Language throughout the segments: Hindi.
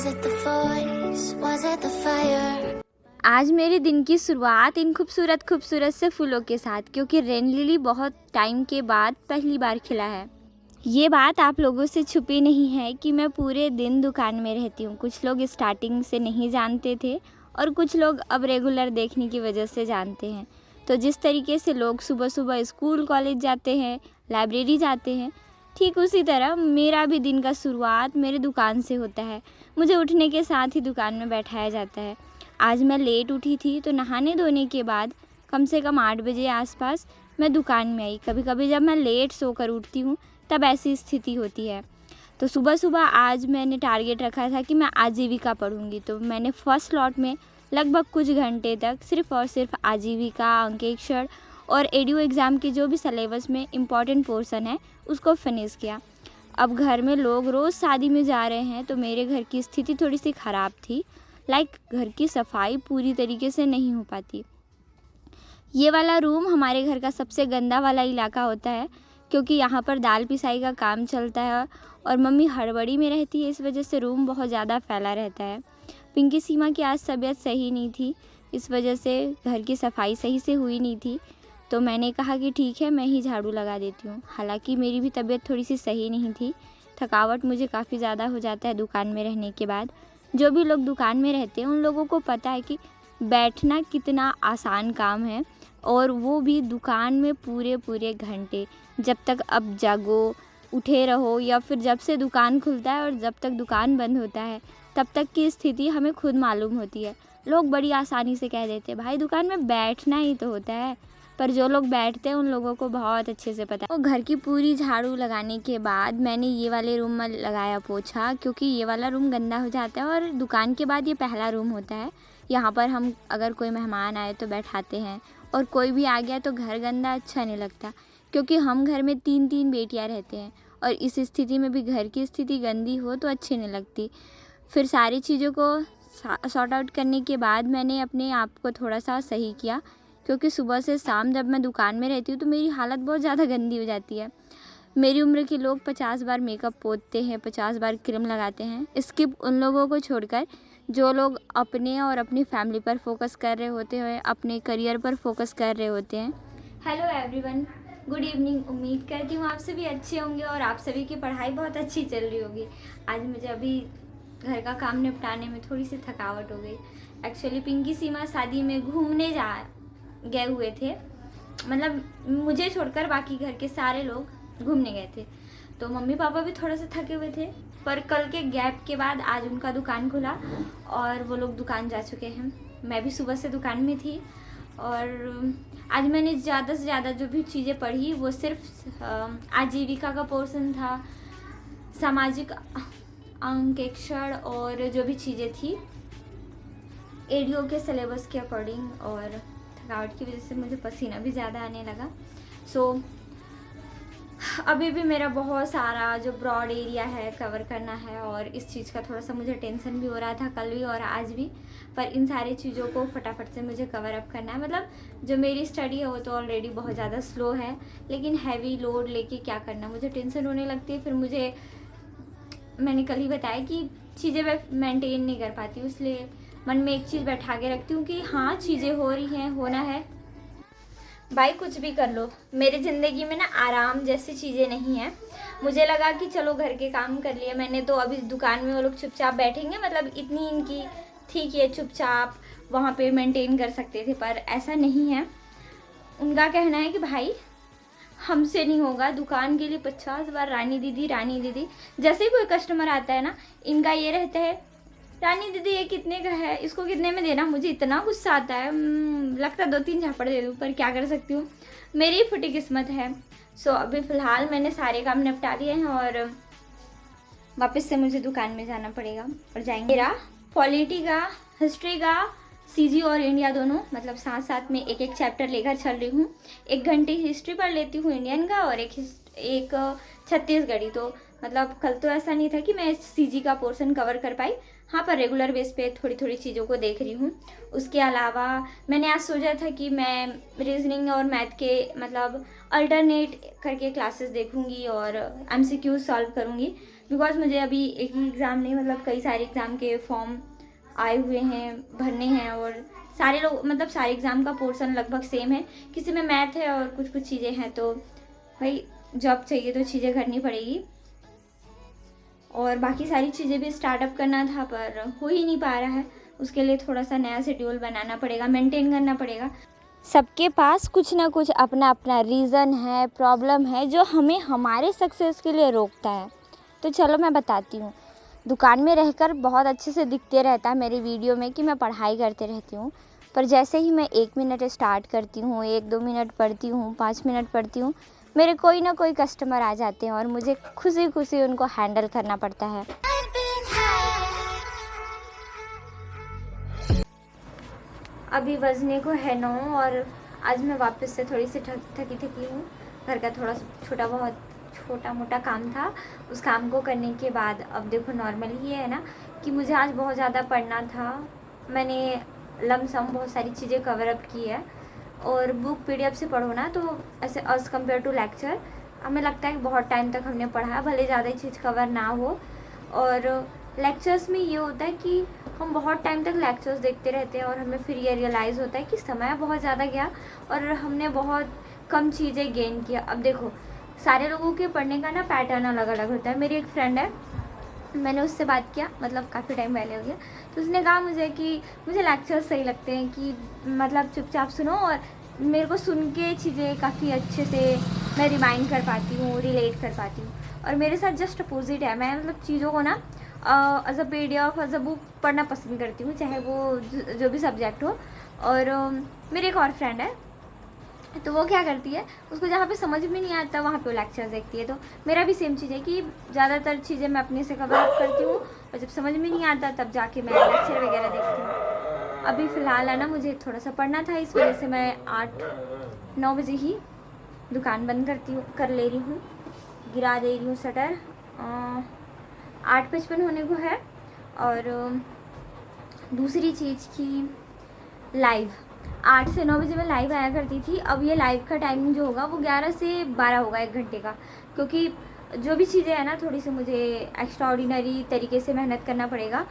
Was it the voice? Was it the fire? आज मेरे दिन की शुरुआत इन खूबसूरत खूबसूरत से फूलों के साथ, क्योंकि रेन लिली बहुत टाइम के बाद पहली बार खिला है। ये बात आप लोगों से छुपी नहीं है कि मैं पूरे दिन दुकान में रहती हूँ। कुछ लोग स्टार्टिंग से नहीं जानते थे और कुछ लोग अब रेगुलर देखने की वजह से जानते हैं। तो जिस तरीके से लोग सुबह सुबह स्कूल कॉलेज जाते हैं, लाइब्रेरी जाते हैं, ठीक उसी तरह मेरा भी दिन का शुरुआत मेरे दुकान से होता है। मुझे उठने के साथ ही दुकान में बैठाया जाता है। आज मैं लेट उठी थी तो नहाने धोने के बाद कम से कम 8 बजे आसपास मैं दुकान में आई। कभी कभी जब मैं लेट सोकर उठती हूँ तब ऐसी स्थिति होती है। तो सुबह सुबह आज मैंने टारगेट रखा था कि मैं आजीविका पढ़ूँगी, तो मैंने फर्स्ट लॉट में लगभग कुछ घंटे तक सिर्फ़ और सिर्फ आजीविका, अंकेक्षर और एडीओ एग्ज़ाम के जो भी सिलेबस में इम्पॉर्टेंट पोर्शन है उसको फिनिश किया। अब घर में लोग रोज़ शादी में जा रहे हैं तो मेरे घर की स्थिति थोड़ी सी ख़राब थी। घर की सफाई पूरी तरीके से नहीं हो पाती। ये वाला रूम हमारे घर का सबसे गंदा वाला इलाका होता है, क्योंकि यहाँ पर दाल पिसाई का काम चलता है और मम्मी हड़बड़ी में रहती है। इस वजह से रूम बहुत ज़्यादा फैला रहता है। पिंकी सीमा की आज तबीयत सही नहीं थी, इस वजह से घर की सफाई सही से हुई नहीं थी। तो मैंने कहा कि ठीक है, मैं ही झाड़ू लगा देती हूँ। हालांकि मेरी भी तबीयत थोड़ी सी सही नहीं थी। थकावट मुझे काफ़ी ज़्यादा हो जाता है दुकान में रहने के बाद। जो भी लोग दुकान में रहते हैं उन लोगों को पता है कि बैठना कितना आसान काम है, और वो भी दुकान में पूरे पूरे घंटे, जब तक अब जागो, उठे रहो, या फिर जब से दुकान खुलता है और जब तक दुकान बंद होता है तब तक की स्थिति हमें खुद मालूम होती है। लोग बड़ी आसानी से कह देते हैं भाई दुकान में बैठना ही तो होता है, पर जो लोग बैठते हैं उन लोगों को बहुत अच्छे से पता है। और घर की पूरी झाड़ू लगाने के बाद मैंने ये वाले रूम में लगाया पोछा, क्योंकि ये वाला रूम गंदा हो जाता है और दुकान के बाद ये पहला रूम होता है। यहाँ पर हम अगर कोई मेहमान आए तो बैठाते हैं, और कोई भी आ गया तो घर गंदा अच्छा नहीं लगता, क्योंकि हम घर में 3 बेटियाँ रहते हैं और इस स्थिति में भी घर की स्थिति गंदी हो तो अच्छी नहीं लगती। फिर सारी चीज़ों को सॉर्ट आउट करने के बाद मैंने अपने आप को थोड़ा सा सही किया, क्योंकि सुबह से शाम जब मैं दुकान में रहती हूँ तो मेरी हालत बहुत ज़्यादा गंदी हो जाती है। मेरी उम्र के लोग 50 बार मेकअप पोतते हैं, 50 बार क्रीम लगाते हैं। स्किप उन लोगों को छोड़कर जो लोग अपने और अपनी फैमिली पर फोकस कर रहे होते हैं, अपने करियर पर फोकस कर रहे होते हैं। Hello everyone, good evening. उम्मीद करती हूँ आप सभी अच्छे होंगे और आप सभी की पढ़ाई बहुत अच्छी चल रही होगी। आज मुझे अभी घर का काम निपटाने में थोड़ी सी थकावट हो गई। एक्चुअली पिंकी सीमा शादी में घूमने गए हुए थे, मतलब मुझे छोड़कर बाकी घर के सारे लोग घूमने गए थे। तो मम्मी पापा भी थोड़ा सा थके हुए थे, पर कल के गैप के बाद आज उनका दुकान खुला और वो लोग दुकान जा चुके हैं। मैं भी सुबह से दुकान में थी और आज मैंने ज़्यादा से ज़्यादा जो भी चीज़ें पढ़ी वो सिर्फ आजीविका का पोर्शन था, सामाजिक अंकेक्षर और जो भी चीज़ें थी एडीओ के सिलेबस के अकॉर्डिंग। और थकावट की वजह से मुझे पसीना भी ज़्यादा आने लगा। अभी भी मेरा बहुत सारा जो ब्रॉड एरिया है कवर करना है, और इस चीज़ का थोड़ा सा मुझे टेंशन भी हो रहा था कल भी और आज भी। पर इन सारी चीज़ों को फटाफट से मुझे कवर अप करना है। मतलब जो मेरी स्टडी है वो तो ऑलरेडी बहुत ज़्यादा स्लो है, लेकिन हैवी लोड लेके क्या करना, मुझे टेंशन होने लगती है। फिर मैंने कल ही बताया कि चीज़ें मैं मेंटेन नहीं कर पाती हूँ, इसलिए मन में एक चीज़ बैठा के रखती हूँ कि हाँ चीज़ें हो रही हैं, होना है भाई, कुछ भी कर लो। मेरी ज़िंदगी में ना आराम जैसी चीज़ें नहीं हैं। मुझे लगा कि चलो घर के काम कर लिए मैंने, तो अभी दुकान में वो लोग चुपचाप बैठेंगे, मतलब इतनी इनकी थी कि ये चुपचाप वहाँ पे मेंटेन कर सकते थे, पर ऐसा नहीं है। उनका कहना है कि भाई हमसे नहीं होगा, दुकान के लिए 50 बार रानी दीदी। जैसे ही कोई कस्टमर आता है ना, इनका ये रहता है रानी दीदी ये कितने का है, इसको कितने में देना। मुझे इतना गुस्सा आता है, लगता 2-3 झापड़ दे दूँ, पर क्या कर सकती हूँ, मेरी फटी किस्मत है। अभी फ़िलहाल मैंने सारे काम निपटा लिए हैं और वापस से मुझे दुकान में जाना पड़ेगा और जाएंगे। मेरा पॉलिटी का, हिस्ट्री का, सीजी और इंडिया दोनों, मतलब साथ साथ में एक चैप्टर लेकर चल रही हूँ। 1 घंटे हिस्ट्री पढ़ लेती हूँ इंडियन का और एक छत्तीसगढ़ी। तो मतलब कल तो ऐसा नहीं था कि मैं सीजी का पोर्शन कवर कर पाई। हाँ, पर रेगुलर बेस पे थोड़ी थोड़ी चीज़ों को देख रही हूँ। उसके अलावा मैंने आज सोचा था कि मैं रीजनिंग और मैथ के मतलब अल्टरनेट करके क्लासेस देखूँगी और एमसीक्यू सॉल्व करूँगी। बिकॉज मुझे अभी एक ही एग्ज़ाम नहीं, मतलब कई सारे एग्ज़ाम के फॉर्म आए हुए हैं, भरने हैं, और सारे लोग मतलब सारे एग्ज़ाम का पोर्शन लगभग सेम है। किसी में मैथ है और कुछ कुछ चीज़ें हैं, तो भाई जॉब चाहिए तो चीज़ें करनी पड़ेगी। और बाकी सारी चीज़ें भी स्टार्टअप करना था, पर हो ही नहीं पा रहा है। उसके लिए थोड़ा सा नया शेड्यूल बनाना पड़ेगा, मेंटेन करना पड़ेगा। सबके पास कुछ ना कुछ अपना अपना रीज़न है, प्रॉब्लम है, जो हमें हमारे सक्सेस के लिए रोकता है। तो चलो मैं बताती हूँ। दुकान में रहकर बहुत अच्छे से दिखते रहता है मेरी वीडियो में कि मैं पढ़ाई करते रहती हूँ, पर जैसे ही मैं 1 मिनट स्टार्ट करती हूँ, 1-2 मिनट पढ़ती हूँ, 5 मिनट पढ़ती हूँ, मेरे कोई ना कोई कस्टमर आ जाते हैं और मुझे खुशी खुशी उनको हैंडल करना पड़ता है। I've been high. अभी बजने को है 9 और आज मैं वापस से थोड़ी सी थकी हूँ। घर का थोड़ा छोटा मोटा काम था, उस काम को करने के बाद अब देखो नॉर्मल ये है ना कि मुझे आज बहुत ज़्यादा पढ़ना था। मैंने लमसम बहुत सारी चीज़ें कवर अप की है, और बुक पीडीएफ से पढ़ो ना तो ऐसे एज़ कम्पेयर टू लेक्चर हमें लगता है कि बहुत टाइम तक हमने पढ़ा है, भले ज़्यादा चीज़ कवर ना हो। और लेक्चर्स में ये होता है कि हम बहुत टाइम तक लेक्चर्स देखते रहते हैं और हमें फिर ये रियलाइज़ होता है कि समय बहुत ज़्यादा गया और हमने बहुत कम चीज़ें गेन किया। अब देखो सारे लोगों के पढ़ने का ना पैटर्न अलग अलग होता है। मेरी एक फ्रेंड है, मैंने उससे बात किया, मतलब काफ़ी टाइम पहले हो गया, तो उसने कहा मुझे कि मुझे लेक्चर्स सही लगते हैं कि मतलब चुपचाप सुनो, और मेरे को सुन के चीज़ें काफ़ी अच्छे से मैं रिमाइंड कर पाती हूँ, रिलेट कर पाती हूँ। और मेरे साथ जस्ट अपोजिट है, मैं मतलब चीज़ों को ना as a PDF as a book पढ़ना पसंद करती हूँ, चाहे वो जो भी सब्जेक्ट हो। और मेरी एक और फ्रेंड है, तो वो क्या करती है, उसको जहाँ पे समझ में नहीं आता वहाँ पे वो लेक्चर देखती है। तो मेरा भी सेम चीज़ है कि ज़्यादातर चीज़ें मैं अपने से कवर अप करती हूँ, और जब समझ में नहीं आता तब जाके मैं लेक्चर वगैरह देखती हूँ। अभी फ़िलहाल है ना मुझे थोड़ा सा पढ़ना था, इस वजह से मैं 8-9 बजे ही दुकान बंद कर ले रही हूँ, गिरा दे रही हूँ शटर। 8:55 होने को है। और दूसरी चीज़ की लाइव 8 से 9 बजे मैं लाइव आया करती थी। अब ये लाइव का टाइमिंग जो होगा वो 11 से 12 होगा, 1 घंटे का, क्योंकि जो भी चीज़ें हैं ना थोड़ी सी मुझे एक्स्ट्रा ऑर्डिनरी तरीके से मेहनत करना पड़ेगा।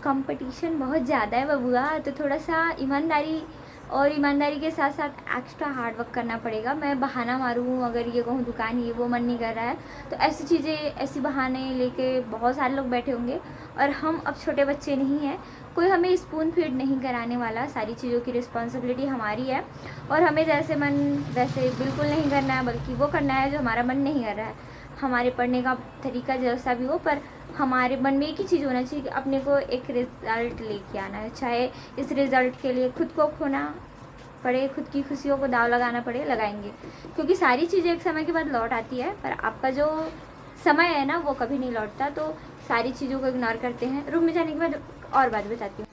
कंपटीशन बहुत ज़्यादा है बबुआ, तो थोड़ा सा ईमानदारी के साथ साथ एक्स्ट्रा हार्ड वर्क करना पड़ेगा। मैं बहाना मारूँ अगर ये कहूँ दुकान ये वो मन नहीं कर रहा है, तो ऐसी चीज़ें ऐसी बहाने लेके बहुत सारे लोग बैठे होंगे, और हम अब छोटे बच्चे नहीं हैं, कोई हमें स्पून फीड नहीं कराने वाला। सारी चीज़ों की रिस्पॉन्सिबिलिटी हमारी है, और हमें जैसे मन वैसे बिल्कुल नहीं करना है, बल्कि वो करना है जो हमारा मन नहीं कर रहा है। हमारे पढ़ने का तरीका जैसा भी हो, पर हमारे मन में एक ही चीज़ होना चाहिए कि अपने को एक रिज़ल्ट लेके आना है, चाहे इस रिज़ल्ट के लिए खुद को खोना पड़े, खुद की खुशियों को दाव लगाना पड़े, लगाएंगे, क्योंकि सारी चीज़ें एक समय के बाद लौट आती है, पर आपका जो समय है ना वो कभी नहीं लौटता। तो सारी चीज़ों को इग्नोर करते हैं। रूम में जाने के बाद और बात बताती हूँ।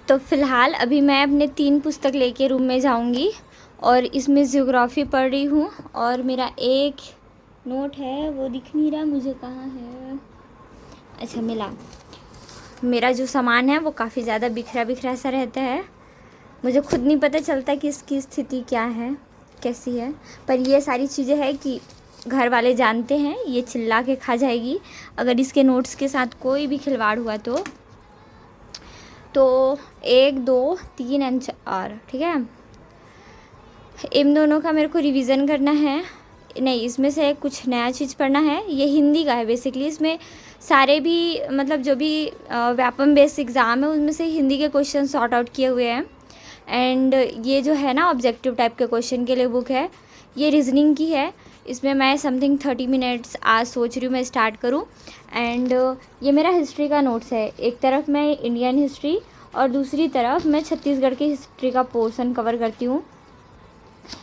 तो फ़िलहाल अभी मैं अपने 3 पुस्तक लेके रूम में जाऊँगी, और इसमें ज्योग्राफी पढ़ रही हूँ, और मेरा एक नोट है वो दिख नहीं रहा मुझे, कहाँ है, अच्छा मिला। मेरा जो सामान है वो काफ़ी ज़्यादा बिखरा सा रहता है, मुझे खुद नहीं पता चलता कि इसकी स्थिति क्या है, कैसी है, पर ये सारी चीज़ें हैं कि घर वाले जानते हैं, ये चिल्ला के खा जाएगी अगर इसके नोट्स के साथ कोई भी खिलवाड़ हुआ तो 1, 2, 3 एंड 4, ठीक है। इन दोनों का मेरे को रिवीजन करना है, नहीं इसमें से कुछ नया चीज़ पढ़ना है। ये हिंदी का है बेसिकली, इसमें सारे भी मतलब जो भी व्यापम बेस्ड एग्ज़ाम है उनमें से हिंदी के क्वेश्चन सॉर्ट आउट किए हुए हैं। एंड ये जो है ना ऑब्जेक्टिव टाइप के क्वेश्चन के लिए बुक है, ये रीजनिंग की है। इसमें मैं समथिंग 30 मिनट्स आज सोच रही हूँ मैं स्टार्ट करूँ। एंड ये मेरा हिस्ट्री का नोट्स है, एक तरफ मैं इंडियन हिस्ट्री और दूसरी तरफ मैं छत्तीसगढ़ की हिस्ट्री का पोर्शन कवर करती हूँ।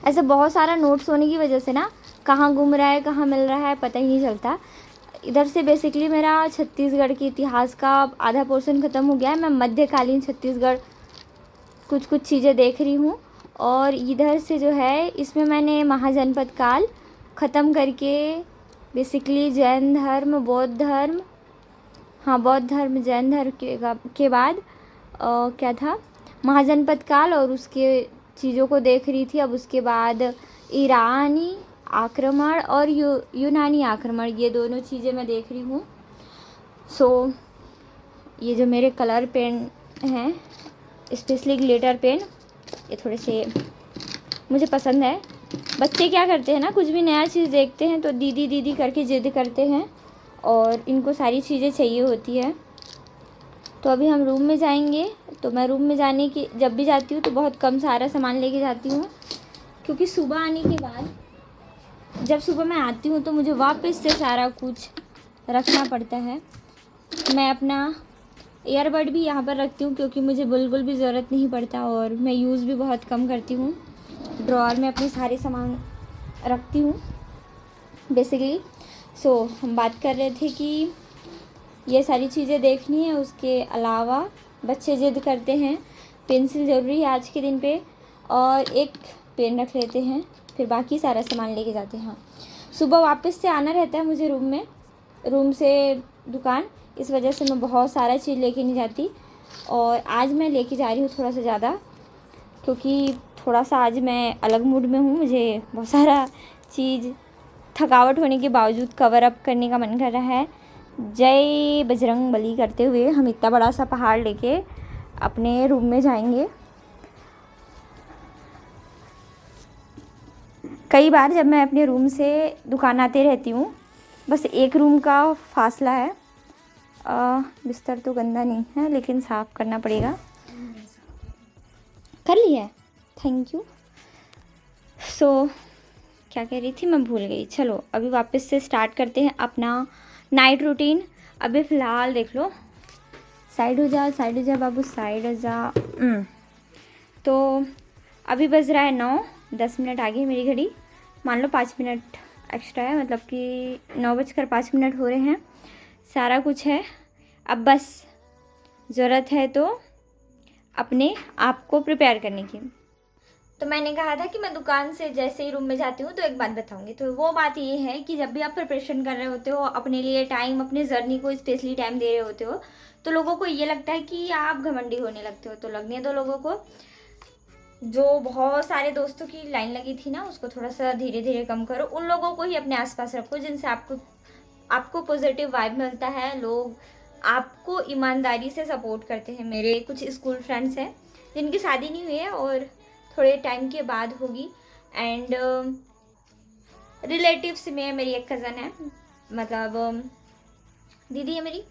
ऐसे बहुत सारा नोट्स होने की वजह से ना कहाँ घूम रहा है कहाँ मिल रहा है पता ही नहीं चलता। इधर से बेसिकली मेरा छत्तीसगढ़ के इतिहास का आधा पोर्शन ख़त्म हो गया है, मैं मध्यकालीन छत्तीसगढ़ कुछ चीज़ें देख रही हूँ। और इधर से जो है इसमें मैंने महाजनपद काल ख़त्म करके बेसिकली जैन धर्म, बौद्ध धर्म, हाँ बौद्ध धर्म, जैन धर्म के बाद क्या था, महाजनपद काल, और उसके चीज़ों को देख रही थी। अब उसके बाद ईरानी आक्रमण और यूनानी आक्रमण, ये दोनों चीज़ें मैं देख रही हूँ। सो ये जो मेरे कलर पेन हैं, स्पेशली ग्लिटर पेन, ये थोड़े से मुझे पसंद है। बच्चे क्या करते हैं ना, कुछ भी नया चीज़ देखते हैं तो दीदी दीदी करके ज़िद करते हैं और इनको सारी चीज़ें चाहिए होती है। तो अभी हम रूम में जाएंगे। तो मैं रूम में जाने की जब भी जाती हूँ तो बहुत कम सारा सामान लेके जाती हूँ, क्योंकि सुबह आने के बाद, जब सुबह मैं आती हूँ तो मुझे वापस से सारा कुछ रखना पड़ता है। मैं अपना ईयरबड भी यहाँ पर रखती हूँ, क्योंकि मुझे बिल्कुल भी ज़रूरत नहीं पड़ता और मैं यूज़ भी बहुत कम करती हूँ। ड्रॉअर में अपने सारे सामान रखती हूँ बेसिकली। सो हम बात कर रहे थे कि ये सारी चीज़ें देखनी है। उसके अलावा बच्चे ज़िद करते हैं, पेंसिल ज़रूरी है आज के दिन पे, और एक पेन रख लेते हैं, फिर बाकी सारा सामान लेके जाते हैं। सुबह वापस से आना रहता है मुझे रूम से दुकान, इस वजह से मैं बहुत सारा चीज़ लेके नहीं जाती। और आज मैं लेके जा रही हूँ थोड़ा सा ज़्यादा, क्योंकि थोड़ा सा आज मैं अलग मूड में हूँ। मुझे बहुत सारा चीज़ थकावट होने के बावजूद कवर अप करने का मन कर रहा है। जय बजरंग बली करते हुए हम इतना बड़ा सा पहाड़ लेके अपने रूम में जाएंगे। कई बार जब मैं अपने रूम से दुकान आते रहती हूँ, बस एक रूम का फासला है। बिस्तर तो गंदा नहीं है, लेकिन साफ़ करना पड़ेगा। कर लिया है, थैंक यू। सो क्या कह रही थी, मैं भूल गई। चलो अभी वापस से स्टार्ट करते हैं अपना नाइट रूटीन। अभी फ़िलहाल देख लो, साइड हो जा बाबू, साइड हो जा। तो अभी बज रहा है 9, 10 मिनट आगे मेरी घड़ी, मान लो 5 मिनट एक्स्ट्रा है, मतलब कि 9:05 हो रहे हैं। सारा कुछ है, अब बस ज़रूरत है तो अपने आप को प्रिपेयर करने की। तो मैंने कहा था कि मैं दुकान से जैसे ही रूम में जाती हूँ तो एक बात बताऊँगी। तो वो बात ये है कि जब भी आप प्रिपरेशन कर रहे होते हो, अपने लिए टाइम, अपने जर्नी को स्पेशली टाइम दे रहे होते हो, तो लोगों को ये लगता है कि आप घमंडी होने लगते हो। तो लगने दो लोगों को। जो बहुत सारे दोस्तों की लाइन लगी थी ना, उसको थोड़ा सा धीरे धीरे कम करो। उन लोगों को ही अपने आसपास रखो जिनसे आपको पॉजिटिव वाइब मिलता है, लोग आपको ईमानदारी से सपोर्ट करते हैं। मेरे कुछ स्कूल फ्रेंड्स हैं जिनकी शादी नहीं हुई है और थोड़े टाइम के बाद होगी। एंड रिलेटिव्स में मेरी एक कज़न है, मतलब दीदी है मेरी।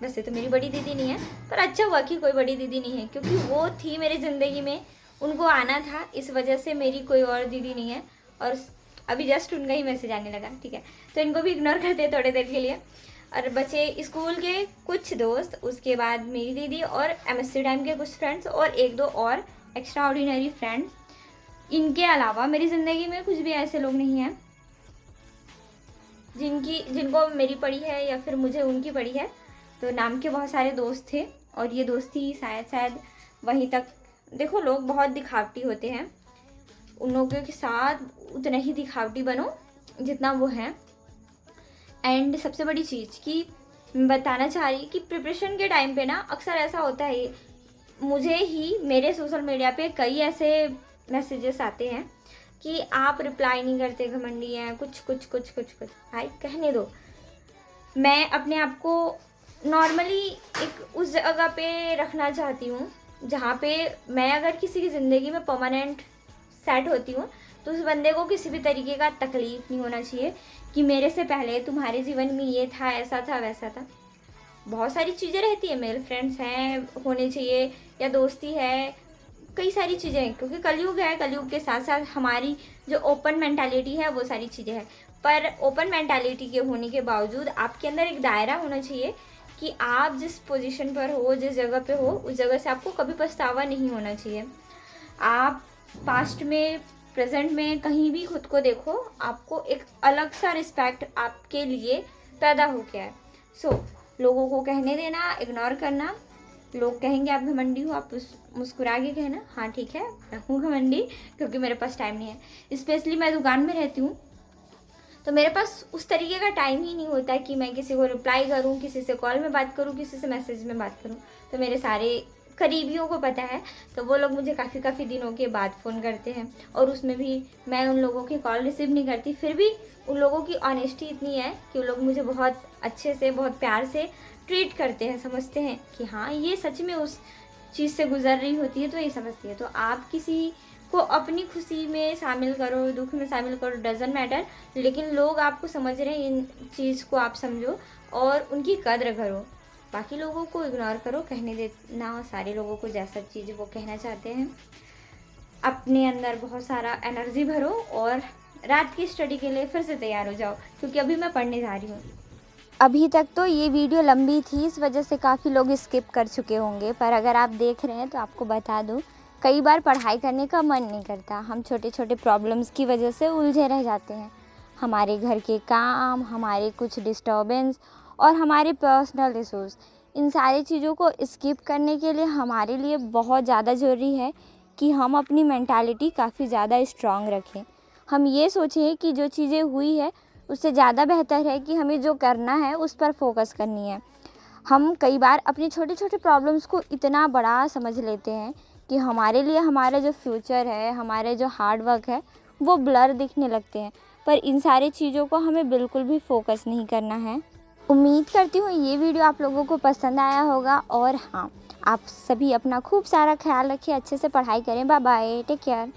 वैसे तो मेरी बड़ी दीदी नहीं है, पर अच्छा हुआ कि कोई बड़ी दीदी नहीं है, क्योंकि वो थी मेरी ज़िंदगी में, उनको आना था, इस वजह से मेरी कोई और दीदी नहीं है। और अभी जस्ट उनका ही मैसेज आने लगा, ठीक है, तो इनको भी इग्नोर करते हैं थोड़ी देर के लिए। और बचे स्कूल के कुछ दोस्त, उसके बाद मेरी दीदी और MSc टाइम के कुछ फ्रेंड्स और एक दो और एक्स्ट्रा ऑर्डिनरी फ्रेंड्स। इनके अलावा मेरी ज़िंदगी में कुछ भी ऐसे लोग नहीं हैं जिनको मेरी पड़ी है या फिर मुझे उनकी पड़ी है। तो नाम के बहुत सारे दोस्त थे और ये दोस्ती शायद वहीं तक। देखो, लोग बहुत दिखावटी होते हैं, उन लोगों के साथ उतना ही दिखावटी बनो जितना वो हैं। एंड सबसे बड़ी चीज़ कि मैं बताना चाह रही कि प्रिपरेशन के टाइम पे ना अक्सर ऐसा होता है, मुझे ही मेरे सोशल मीडिया पे कई ऐसे मैसेजेस आते हैं कि आप रिप्लाई नहीं करते, घमंडी हैं, कुछ भाई कहने दो। मैं अपने आप को नॉर्मली एक उस जगह पे रखना चाहती हूँ जहाँ पे मैं अगर किसी की ज़िंदगी में परमानेंट सेट होती हूँ तो उस बंदे को किसी भी तरीके का तकलीफ़ नहीं होना चाहिए कि मेरे से पहले तुम्हारे जीवन में ये था, ऐसा था, वैसा था। बहुत सारी चीज़ें रहती है, मेल फ्रेंड्स हैं, होने चाहिए, या दोस्ती है, कई सारी चीज़ें हैं, क्योंकि कलयुग है। कलयुग के साथ साथ हमारी जो ओपन मेंटालिटी है वो सारी चीज़ें हैं। पर ओपन मेंटालिटी के होने के बावजूद आपके अंदर एक दायरा होना चाहिए कि आप जिस पोजीशन पर हो, जिस जगह पे हो, उस जगह से आपको कभी पछतावा नहीं होना चाहिए। आप पास्ट में, प्रेजेंट में, कहीं भी खुद को देखो, आपको एक अलग सा रिस्पेक्ट आपके लिए पैदा हो गया है। सो लोगों को कहने देना, इग्नोर करना। लोग कहेंगे आप घमंडी हो, आप मुस्कुरा के कहना हाँ ठीक है, मैं हूँ घमंडी, क्योंकि मेरे पास टाइम नहीं है। स्पेशली मैं दुकान में रहती हूँ तो मेरे पास उस तरीके का टाइम ही नहीं होता कि मैं किसी को रिप्लाई करूँ, किसी से कॉल में बात करूँ, किसी से मैसेज में बात करूँ। तो मेरे सारे करीबियों को पता है, तो वो लोग मुझे काफ़ी दिनों के बाद फ़ोन करते हैं, और उसमें भी मैं उन लोगों की कॉल रिसीव नहीं करती। फिर भी उन लोगों की ऑनेस्टी इतनी है कि वो लोग मुझे बहुत अच्छे से, बहुत प्यार से ट्रीट करते हैं, समझते हैं कि हाँ, ये सच में उस चीज़ से गुजर रही होती है तो ये समझती है। तो आप किसी को अपनी खुशी में शामिल करो, दुख में शामिल करो, डज़न्ट मैटर, लेकिन लोग आपको समझ रहे हैं, इन चीज़ को आप समझो और उनकी कद्र करो। बाकी लोगों को इग्नोर करो, कहने देना सारे लोगों को जैसा चीज़ वो कहना चाहते हैं। अपने अंदर बहुत सारा एनर्जी भरो और रात की स्टडी के लिए फिर से तैयार हो जाओ, क्योंकि अभी मैं पढ़ने जा रही हूँ। अभी तक तो ये वीडियो लंबी थी, इस वजह से काफ़ी लोग स्किप कर चुके होंगे, पर अगर आप देख रहे हैं तो आपको बता दूँ, कई बार पढ़ाई करने का मन नहीं करता। हम छोटे छोटे प्रॉब्लम्स की वजह से उलझे रह जाते हैं। हमारे घर के काम, हमारे कुछ डिस्टर्बेंस और हमारे पर्सनल इश्यूज़, इन सारी चीज़ों को स्किप करने के लिए हमारे लिए बहुत ज़्यादा ज़रूरी है कि हम अपनी मेंटालिटी काफ़ी ज़्यादा स्ट्रॉन्ग रखें। हम ये सोचें कि जो चीज़ें हुई है उससे ज़्यादा बेहतर है कि हमें जो करना है उस पर फोकस करनी है। हम कई बार अपनी छोटे छोटे प्रॉब्लम्स को इतना बड़ा समझ लेते हैं कि हमारे लिए हमारा जो फ्यूचर है, हमारे जो हार्ड वर्क है, वो ब्लर दिखने लगते हैं। पर इन सारी चीज़ों को हमें बिल्कुल भी फोकस नहीं करना है। उम्मीद करती हूँ ये वीडियो आप लोगों को पसंद आया होगा, और हाँ, आप सभी अपना खूब सारा ख्याल रखिए, अच्छे से पढ़ाई करें। Bye bye, take care.